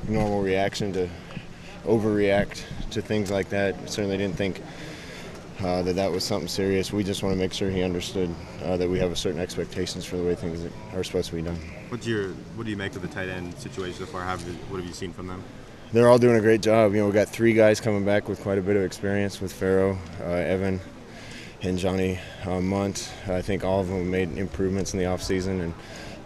normal reaction to overreact to things like that. Certainly didn't think that was something serious. We just want to make sure he understood that we have a certain expectations for the way things are supposed to be done. What do you make of the tight end situation so far? What have you seen from them? They're all doing a great job. We got 3 guys coming back with quite a bit of experience with Farrow, Evan, and Johnny Munt. I think all of them made improvements in the offseason,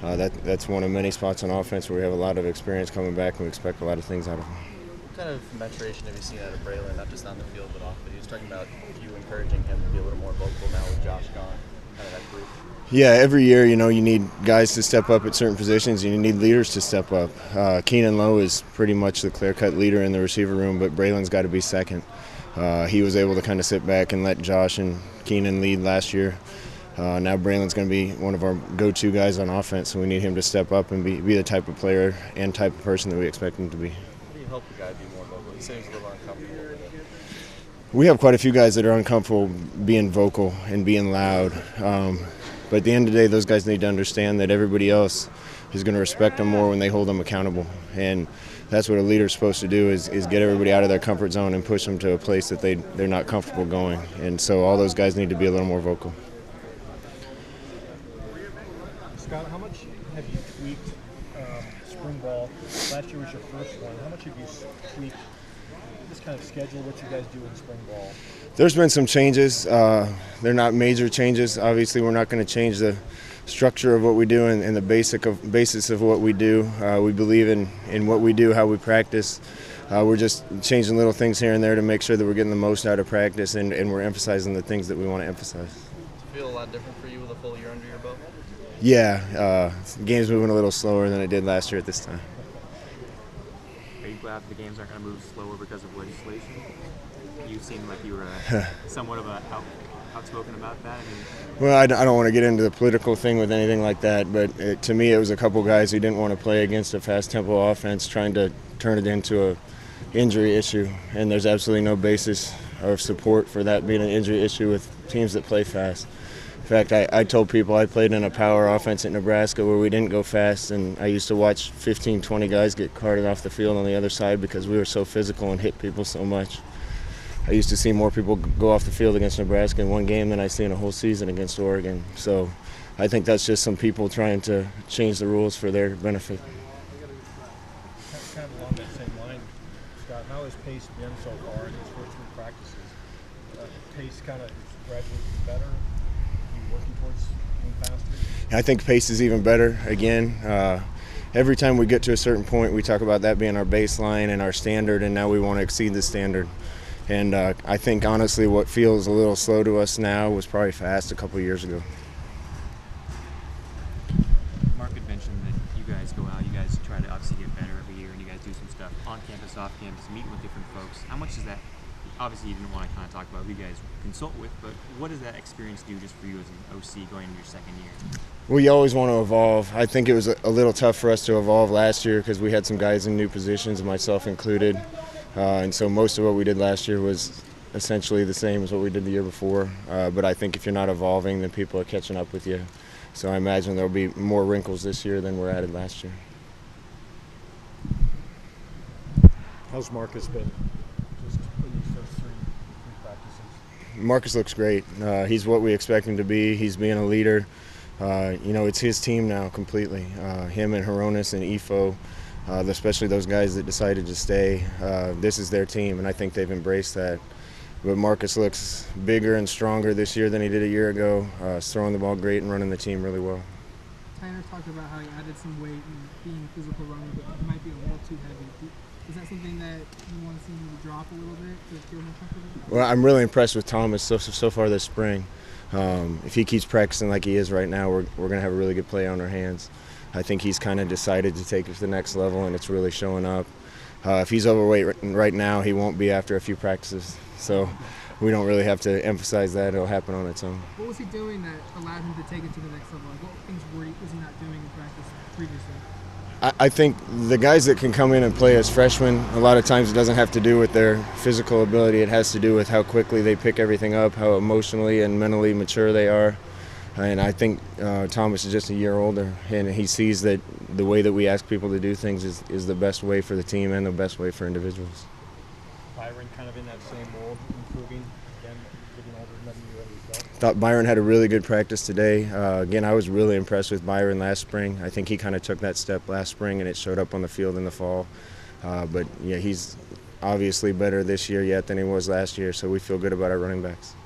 and that's one of many spots on offense where we have a lot of experience coming back, and we expect a lot of things out of them. What kind of maturation have you seen out of Bralon, not just on the field but off? But he was talking about you encouraging him to be a little more vocal now with Josh gone, kind of that group. Yeah, every year, you need guys to step up at certain positions, and you need leaders to step up. Keenan Lowe is pretty much the clear-cut leader in the receiver room, but Bralon's got to be second. He was able to kind of sit back and let Josh and Keenan lead last year. Now Bralon's going to be one of our go-to guys on offense, so we need him to step up and be the type of player and type of person that we expect him to be. How do you help the guy be more vocal? He seems a little uncomfortable with it. We have quite a few guys that are uncomfortable being vocal and being loud. But at the end of the day, those guys need to understand that everybody else is going to respect them more when they hold them accountable. And that's what a leader's supposed to do is get everybody out of their comfort zone and push them to a place that they're not comfortable going. And so all those guys need to be a little more vocal. Scott, how much have you tweaked spring ball? Last year was your first one. How much have you tweaked this kind of schedule, what you guys do in spring ball? There's been some changes. They're not major changes. Obviously, we're not going to change the structure of what we do and the basis of what we do. We believe in what we do, how we practice. We're just changing little things here and there to make sure that we're getting the most out of practice, and we're emphasizing the things that we want to emphasize. Does it feel a lot different for you with a full year under your belt? Yeah, the game's moving a little slower than it did last year at this time. Are you glad the games aren't going to move slower because of legislation? You seem like you were somewhat of outspoken about that. Well, I don't want to get into the political thing with anything like that, but to me it was a couple guys who didn't want to play against a fast-tempo offense trying to turn it into an injury issue, and there's absolutely no basis of support for that being an injury issue with teams that play fast. In fact, I told people I played in a power offense at Nebraska where we didn't go fast, and I used to watch 15, 20 guys get carted off the field on the other side because we were so physical and hit people so much. I used to see more people go off the field against Nebraska in one game than I see in a whole season against Oregon. So I think that's just some people trying to change the rules for their benefit. Kind of along that same line, Scott, how has pace been so far in these first 3 practices? Pace kind of gradually better? Working towards being faster? I think pace is even better. Again, every time we get to a certain point, we talk about that being our baseline and our standard, and now we want to exceed the standard. And I think, honestly, what feels a little slow to us now was probably fast a couple of years ago. Mark had mentioned that you guys go out, you guys try to obviously get better every year, and you guys do some stuff on campus, off campus, meeting with different folks. How much is that? Obviously, you didn't want to kind of talk about who you guys consult with, but what does that experience do just for you as an OC going into your second year? Well, you always want to evolve. I think it was a little tough for us to evolve last year because we had some guys in new positions, myself included. And so most of what we did last year was essentially the same as what we did the year before. But I think if you're not evolving, then people are catching up with you. So I imagine there'll be more wrinkles this year than were added last year. How's Marcus been? Just in these first 3 practices. Marcus looks great. He's what we expect him to be. He's being a leader. It's his team now completely. Him and Horonis and Ifo, especially those guys that decided to stay. This is their team, and I think they've embraced that. But Marcus looks bigger and stronger this year than he did a year ago. He's throwing the ball great and running the team really well. Tyler talked about how he added some weight and being a physical runner, but he might be a little too heavy. Is that something that you want to see him drop a little bit to feel more comfortable? Well, I'm really impressed with Thomas so far this spring. If he keeps practicing like he is right now, we're going to have a really good play on our hands. I think he's kind of decided to take it to the next level, and it's really showing up. If he's overweight right now, he won't be after a few practices. So we don't really have to emphasize that. It'll happen on its own. What was he doing that allowed him to take it to the next level? Like, what things was he not doing in practice previously? I think the guys that can come in and play as freshmen, a lot of times it doesn't have to do with their physical ability. It has to do with how quickly they pick everything up, how emotionally and mentally mature they are. And I think Thomas is just a year older, and he sees that the way that we ask people to do things is the best way for the team and the best way for individuals. Byron kind of in that same mold, improving, again, getting older, letting you yourself. Thought Byron had a really good practice today. Again, I was really impressed with Byron last spring. I think he kind of took that step last spring, and it showed up on the field in the fall. But yeah, he's obviously better this year yet than he was last year, so we feel good about our running backs.